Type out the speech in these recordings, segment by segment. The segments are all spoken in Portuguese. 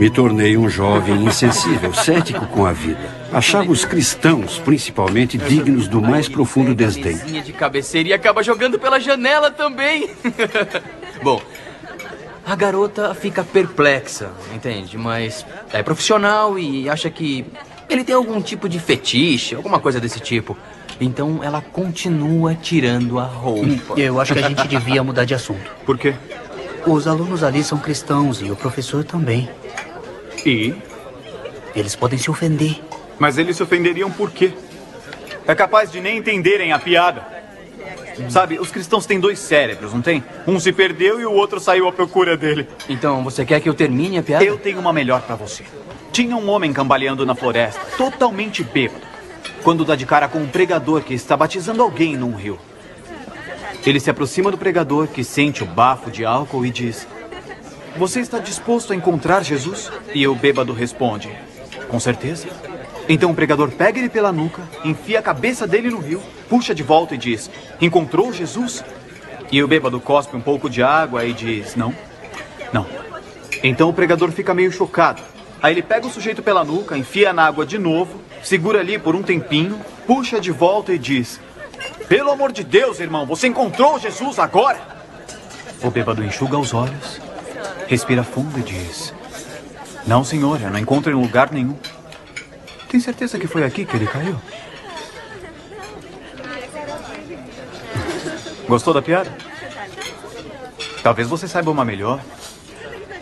Me tornei um jovem insensível, cético com a vida. Achava os cristãos, principalmente, dignos do mais profundo desdém. De cabeceira e acaba jogando pela janela também. Bom, a garota fica perplexa, entende? Mas é profissional e acha que ele tem algum tipo de fetiche, alguma coisa desse tipo. Então ela continua tirando a roupa. Eu acho que a gente devia mudar de assunto. Por quê? Os alunos ali são cristãos e o professor também. E? Eles podem se ofender. Mas eles se ofenderiam por quê? É capaz de nem entenderem a piada. Sabe, os cristãos têm dois cérebros, não tem? Um se perdeu e o outro saiu à procura dele. Então, você quer que eu termine a piada? Eu tenho uma melhor pra você. Tinha um homem cambaleando na floresta, totalmente bêbado, quando dá de cara com um pregador que está batizando alguém num rio. Ele se aproxima do pregador, que sente o bafo de álcool e diz: "Você está disposto a encontrar Jesus?" E o bêbado responde: "Com certeza." Então o pregador pega ele pela nuca, enfia a cabeça dele no rio, puxa de volta e diz: "Encontrou Jesus?" E o bêbado cospe um pouco de água e diz: "Não, não." Então o pregador fica meio chocado. Aí ele pega o sujeito pela nuca, enfia na água de novo, segura ali por um tempinho, puxa de volta e diz: "Pelo amor de Deus, irmão, você encontrou Jesus agora?" O bêbado enxuga os olhos, respira fundo e diz: "Não, senhor, eu não encontro em lugar nenhum." Tem certeza que foi aqui que ele caiu? Gostou da piada? Talvez você saiba uma melhor.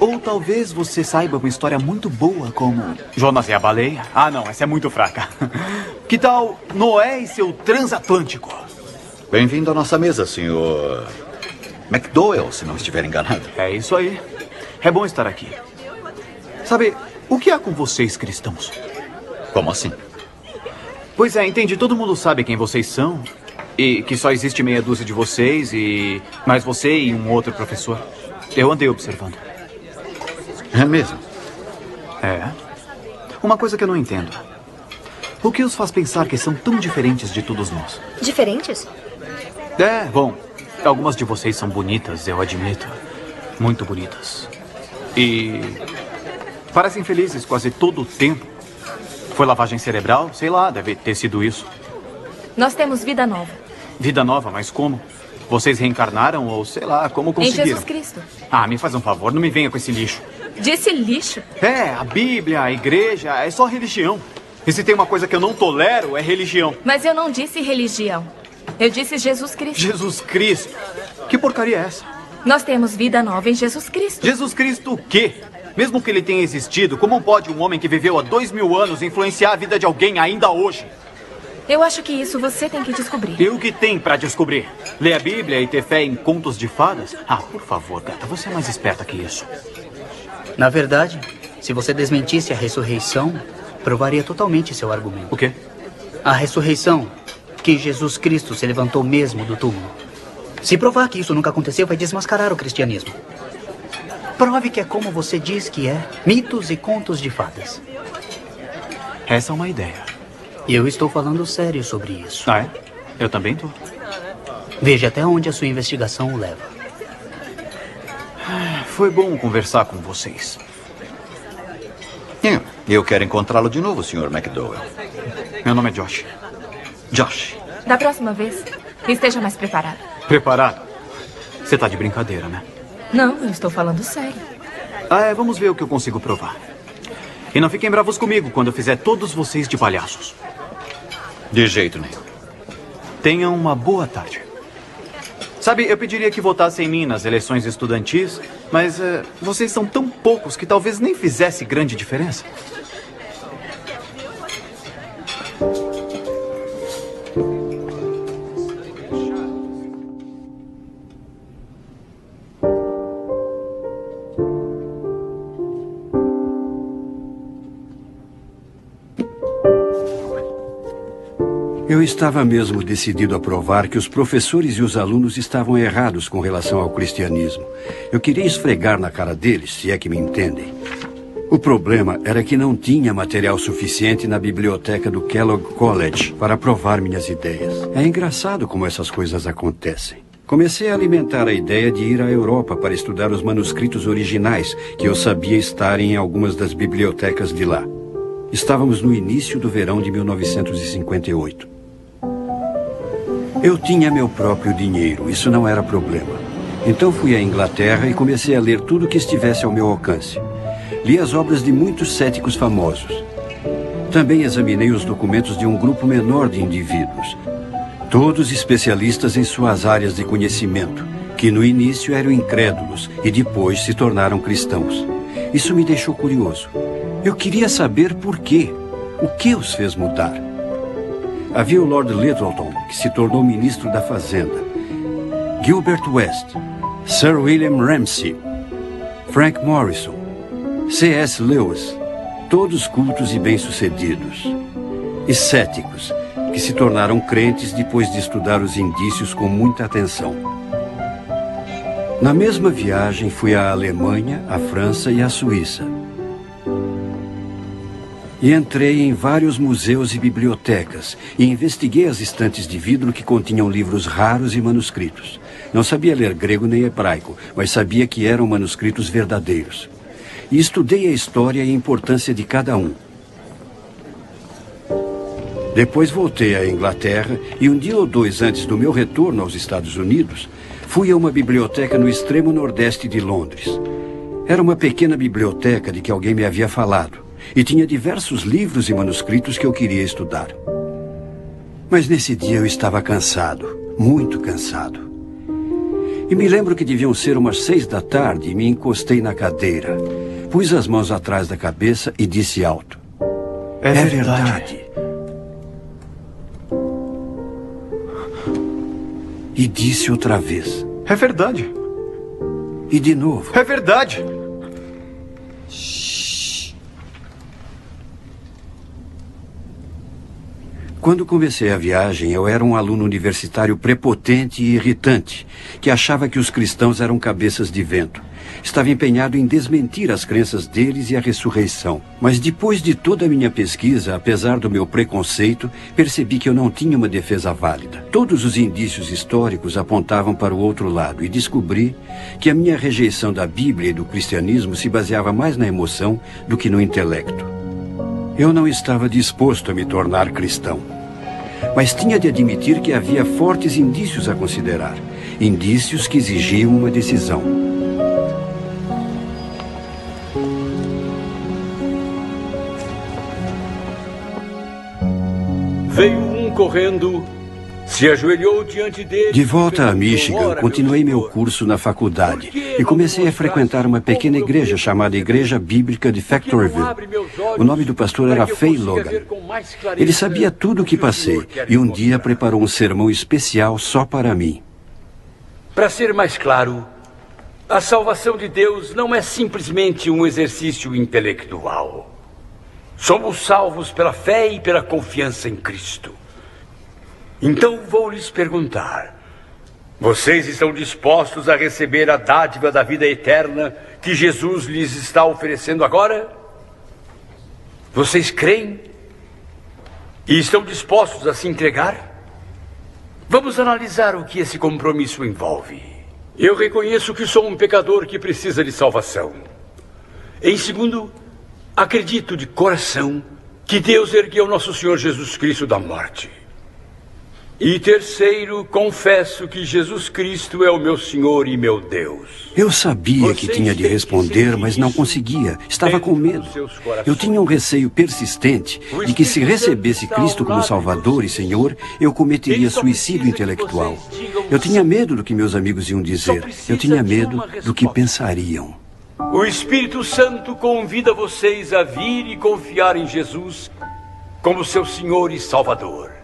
Ou talvez você saiba uma história muito boa como Jonas e a baleia. Ah, não, essa é muito fraca. Que tal Noé e seu transatlântico? Bem-vindo à nossa mesa, senhor McDowell, se não estiver enganado. É isso aí. É bom estar aqui. Sabe, o que há com vocês, cristãos? Como assim? Pois é, entende, todo mundo sabe quem vocês são. E que só existe meia dúzia de vocês e mais você e um outro professor. Eu andei observando. É mesmo? É. Uma coisa que eu não entendo. O que os faz pensar que são tão diferentes de todos nós? Diferentes? É, bom, algumas de vocês são bonitas, eu admito. Muito bonitas. E parecem felizes quase todo o tempo. Foi lavagem cerebral? Sei lá, deve ter sido isso. Nós temos vida nova. Vida nova, mas como? Vocês reencarnaram ou sei lá, como conseguiram? Em Jesus Cristo. Ah, me faz um favor, não me venha com esse lixo. Disse lixo? É, a Bíblia, a igreja, é só religião. E se tem uma coisa que eu não tolero, é religião. Mas eu não disse religião. Eu disse Jesus Cristo. Jesus Cristo? Que porcaria é essa? Nós temos vida nova em Jesus Cristo. Jesus Cristo o quê? Mesmo que ele tenha existido, como pode um homem que viveu há 2000 anos influenciar a vida de alguém ainda hoje? Eu acho que isso você tem que descobrir. E o que tem pra descobrir? Ler a Bíblia e ter fé em contos de fadas? Ah, por favor, gata, você é mais esperta que isso. Na verdade, se você desmentisse a ressurreição, provaria totalmente seu argumento. O quê? A ressurreição, que Jesus Cristo se levantou mesmo do túmulo. Se provar que isso nunca aconteceu, vai desmascarar o cristianismo. Prove que é como você diz que é, mitos e contos de fadas. Essa é uma ideia. E eu estou falando sério sobre isso. Ah, é? Eu também tô. Veja até onde a sua investigação o leva. Foi bom conversar com vocês. Eu quero encontrá-lo de novo, Sr. McDowell. Meu nome é Josh. Josh. Da próxima vez, esteja mais preparado. Preparado? Você tá de brincadeira, né? Não, eu estou falando sério. Ah, é, vamos ver o que eu consigo provar. E não fiquem bravos comigo quando eu fizer todos vocês de palhaços. De jeito nenhum. Tenham uma boa tarde. Sabe, eu pediria que votassem em mim nas eleições estudantis, mas vocês são tão poucos que talvez nem fizesse grande diferença. Eu estava mesmo decidido a provar que os professores e os alunos estavam errados com relação ao cristianismo. Eu queria esfregar na cara deles, se é que me entendem. O problema era que não tinha material suficiente na biblioteca do Kellogg College para provar minhas ideias. É engraçado como essas coisas acontecem. Comecei a alimentar a ideia de ir à Europa para estudar os manuscritos originais, que eu sabia estarem em algumas das bibliotecas de lá. Estávamos no início do verão de 1958. Eu tinha meu próprio dinheiro, isso não era problema. Então fui à Inglaterra e comecei a ler tudo que estivesse ao meu alcance. Li as obras de muitos céticos famosos. Também examinei os documentos de um grupo menor de indivíduos, todos especialistas em suas áreas de conhecimento, que no início eram incrédulos e depois se tornaram cristãos. Isso me deixou curioso. Eu queria saber por quê. O que os fez mudar? Havia o Lord Lyttelton, que se tornou ministro da Fazenda, Gilbert West, Sir William Ramsay, Frank Morrison, C.S. Lewis, todos cultos e bem-sucedidos. E céticos, que se tornaram crentes depois de estudar os indícios com muita atenção. Na mesma viagem, fui à Alemanha, à França e à Suíça. E entrei em vários museus e bibliotecas e investiguei as estantes de vidro que continham livros raros e manuscritos. Não sabia ler grego nem hebraico, mas sabia que eram manuscritos verdadeiros. E estudei a história e a importância de cada um. Depois voltei à Inglaterra e um dia ou dois antes do meu retorno aos Estados Unidos, fui a uma biblioteca no extremo nordeste de Londres. Era uma pequena biblioteca de que alguém me havia falado e tinha diversos livros e manuscritos que eu queria estudar. Mas nesse dia eu estava cansado, muito cansado. E me lembro que deviam ser umas 6 da tarde e me encostei na cadeira. Pus as mãos atrás da cabeça e disse alto: É verdade. E disse outra vez: É verdade. E de novo: É verdade. Quando comecei a viagem, eu era um aluno universitário prepotente e irritante, que achava que os cristãos eram cabeças de vento. Estava empenhado em desmentir as crenças deles e a ressurreição. Mas depois de toda a minha pesquisa, apesar do meu preconceito, percebi que eu não tinha uma defesa válida. Todos os indícios históricos apontavam para o outro lado e descobri que a minha rejeição da Bíblia e do cristianismo se baseava mais na emoção do que no intelecto. Eu não estava disposto a me tornar cristão. Mas tinha de admitir que havia fortes indícios a considerar. Indícios que exigiam uma decisão. Veio um correndo, se ajoelhou diante dele. De volta a Michigan, continuei meu curso na faculdade e comecei a frequentar uma pequena igreja chamada Igreja Bíblica de Factoryville. O nome do pastor era Fay Logan. Ele sabia tudo o que passei e um dia preparou um sermão especial só para mim. Para ser mais claro, a salvação de Deus não é simplesmente um exercício intelectual. Somos salvos pela fé e pela confiança em Cristo. Então vou lhes perguntar: vocês estão dispostos a receber a dádiva da vida eterna que Jesus lhes está oferecendo agora? Vocês creem? E estão dispostos a se entregar? Vamos analisar o que esse compromisso envolve. Eu reconheço que sou um pecador que precisa de salvação. Em segundo, acredito de coração que Deus ergueu nosso Senhor Jesus Cristo da morte. E terceiro, confesso que Jesus Cristo é o meu Senhor e meu Deus. Eu sabia que tinha de responder, mas não conseguia. Estava com medo. Eu tinha um receio persistente de que se recebesse Cristo como Salvador e Senhor, eu cometeria suicídio intelectual. Eu tinha medo do que meus amigos iam dizer. Eu tinha medo do que pensariam. O Espírito Santo convida vocês a vir e confiar em Jesus como seu Senhor e Salvador.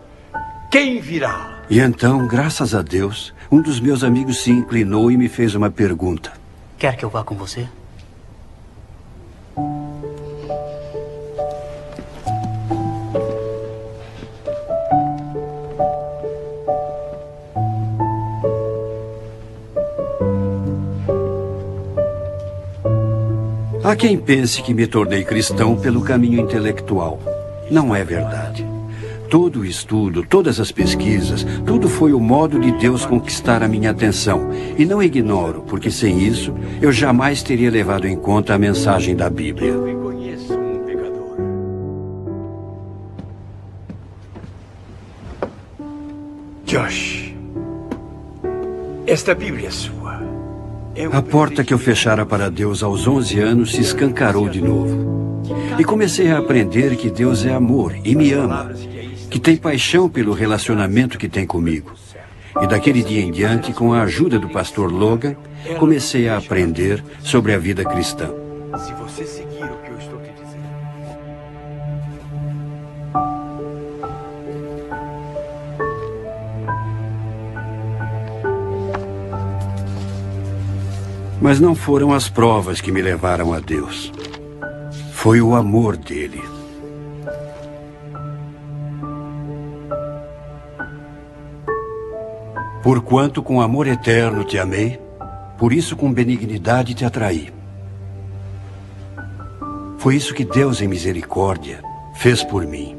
Quem virá? E então, graças a Deus, um dos meus amigos se inclinou e me fez uma pergunta. Quer que eu vá com você? Há quem pense que me tornei cristão pelo caminho intelectual. Não é verdade. Todo o estudo, todas as pesquisas, tudo foi o modo de Deus conquistar a minha atenção. E não ignoro, porque sem isso, eu jamais teria levado em conta a mensagem da Bíblia. Eu reconheço um pecador. Josh, esta Bíblia é sua. A porta que eu fechara para Deus aos 11 anos se escancarou de novo. E comecei a aprender que Deus é amor e me ama, que tem paixão pelo relacionamento que tem comigo. E daquele dia em diante, com a ajuda do pastor Logan, comecei a aprender sobre a vida cristã. Se você seguir o que eu estou te dizendo. Mas não foram as provas que me levaram a Deus. Foi o amor dele. Porquanto com amor eterno te amei, por isso com benignidade te atraí. Foi isso que Deus, em misericórdia, fez por mim.